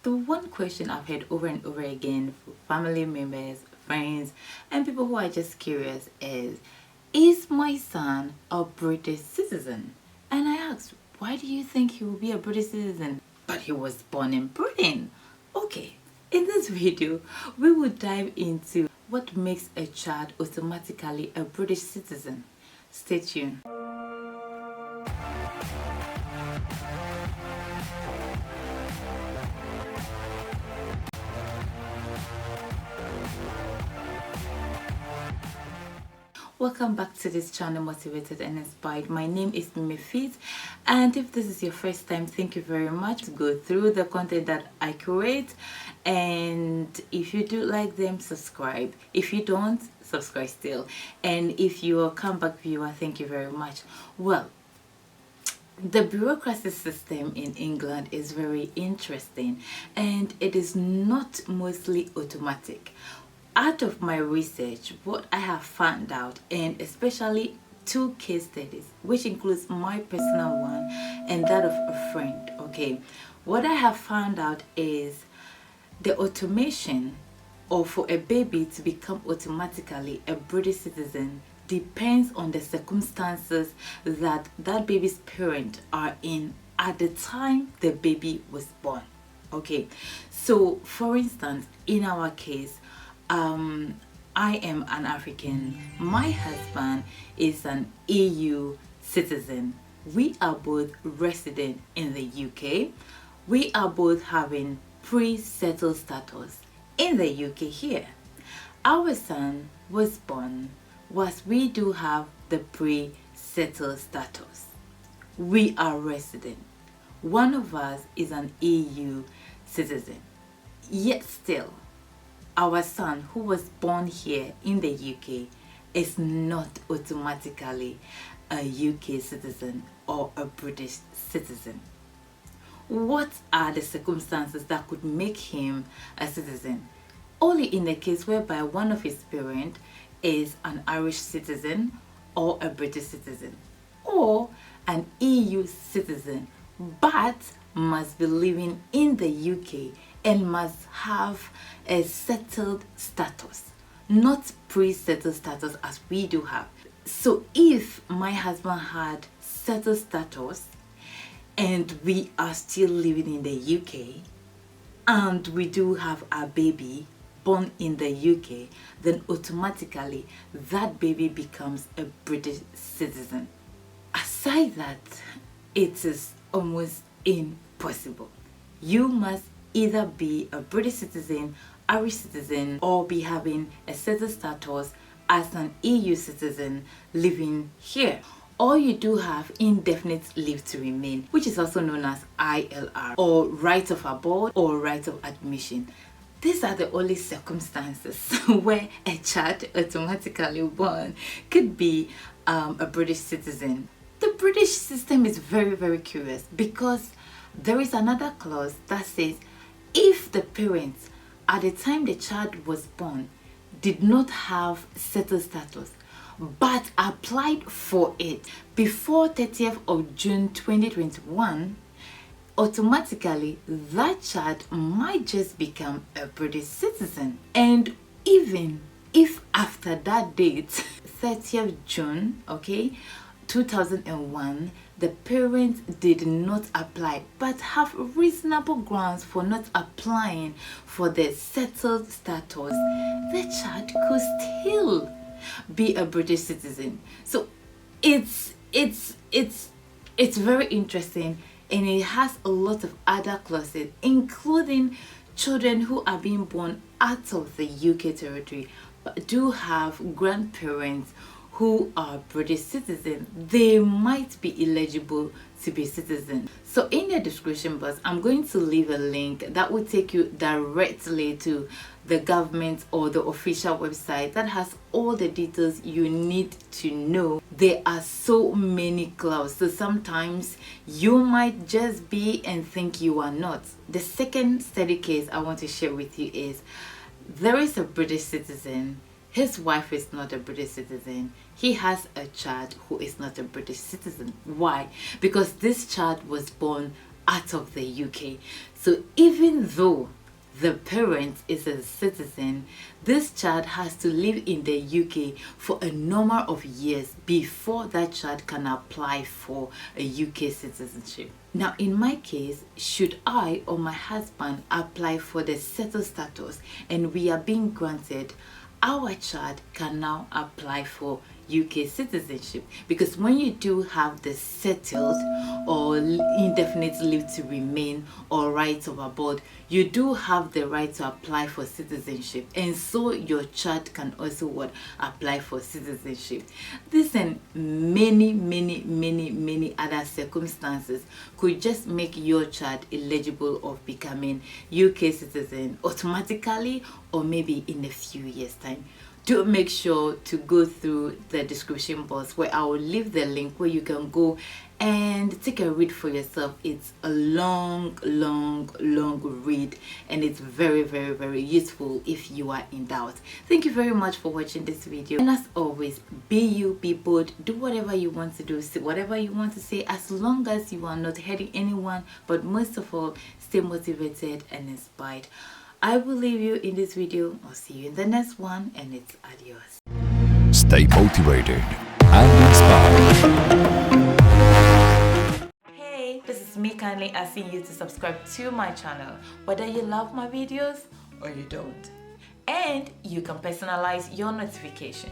The one question I've heard over and over again from family members, friends, and people who are just curious is my son a British citizen? And I asked, why do you think he will be a British citizen? But he was born in Britain. Okay, in this video, we will dive into what makes a child automatically a British citizen. Stay tuned. Welcome back to this channel, Motivated and Inspired. My name is Mimifit, and if this is your first time, thank you very much to go through the content that I create. And if you do like them, subscribe. If you don't, subscribe still. And if you're a comeback viewer, thank you very much. Well, the bureaucracy system in England is very interesting, and it is not mostly automatic. Out of my research, what I have found out, and especially two case studies, which includes my personal one and that of a friend, okay, what I have found out is the automation, or for a baby to become automatically a British citizen, depends on the circumstances that that baby's parents are in at the time the baby was born. Okay, so for instance, in our case, I am an African. My husband is an EU citizen. We are both resident in the UK. We are both having pre-settled status in the UK here. Our son was born whilst we do have the pre-settled status. We are resident. One of us is an EU citizen. Yet still, our son, who was born here in the UK, is not automatically a UK citizen or a British citizen. What are the circumstances that could make him a citizen? Only in the case whereby one of his parents is an Irish citizen or a British citizen, or an EU citizen, but must be living in the UK and must have a settled status, not pre-settled status as we do have. So if my husband had settled status and we are still living in the UK and we do have a baby born in the UK, then automatically that baby becomes a British citizen. Aside that, it is almost impossible. You must either be a British citizen, Irish citizen, or be having a settled status as an EU citizen living here. Or you do have indefinite leave to remain, which is also known as ILR, or right of abode or right of admission. These are the only circumstances where a child automatically born could be a British citizen. The British system is very, very curious because there is another clause that says if the parents at the time the child was born did not have settled status but applied for it before 30th of June 2021, automatically that child might just become a British citizen. And even if after that date, 30th June, okay, 2001, the parents did not apply but have reasonable grounds for not applying for the settled status, the child could still be a British citizen. So it's very interesting, and it has a lot of other clauses, including children who are being born out of the UK territory but do have grandparents who are British citizens. They might be eligible to be citizens. So in the description box, I'm going to leave a link that will take you directly to the government or the official website that has all the details you need to know. There are so many clauses, so sometimes you might just be and think you are not. The second study case I want to share with you is there is a British citizen. His wife is not a British citizen. He has a child who is not a British citizen. Why? Because this child was born out of the UK. So even though the parent is a citizen, this child has to live in the UK for a number of years before that child can apply for a UK citizenship. Now, in my case, should I or my husband apply for the settled status and we are being granted, our child can now apply for UK citizenship, because when you do have the settled or indefinite leave to remain or right of abode, you do have the right to apply for citizenship, and so your child can also apply for citizenship. This and many other circumstances could just make your child eligible of becoming UK citizen automatically, or maybe in a few years time. Do make sure to go through the description box where I will leave the link where you can go and take a read for yourself. It's a long read, and it's very useful if you are in doubt. Thank you very much for watching this video, and as always, be you, be bold, do whatever you want to do, say whatever you want to say, as long as you are not hurting anyone, but most of all, stay motivated and inspired. I will leave you in this video. I'll see you in the next one, and it's adios. Stay motivated and inspired. Hey, this is me kindly asking you to subscribe to my channel, whether you love my videos or you don't. And you can personalize your notification.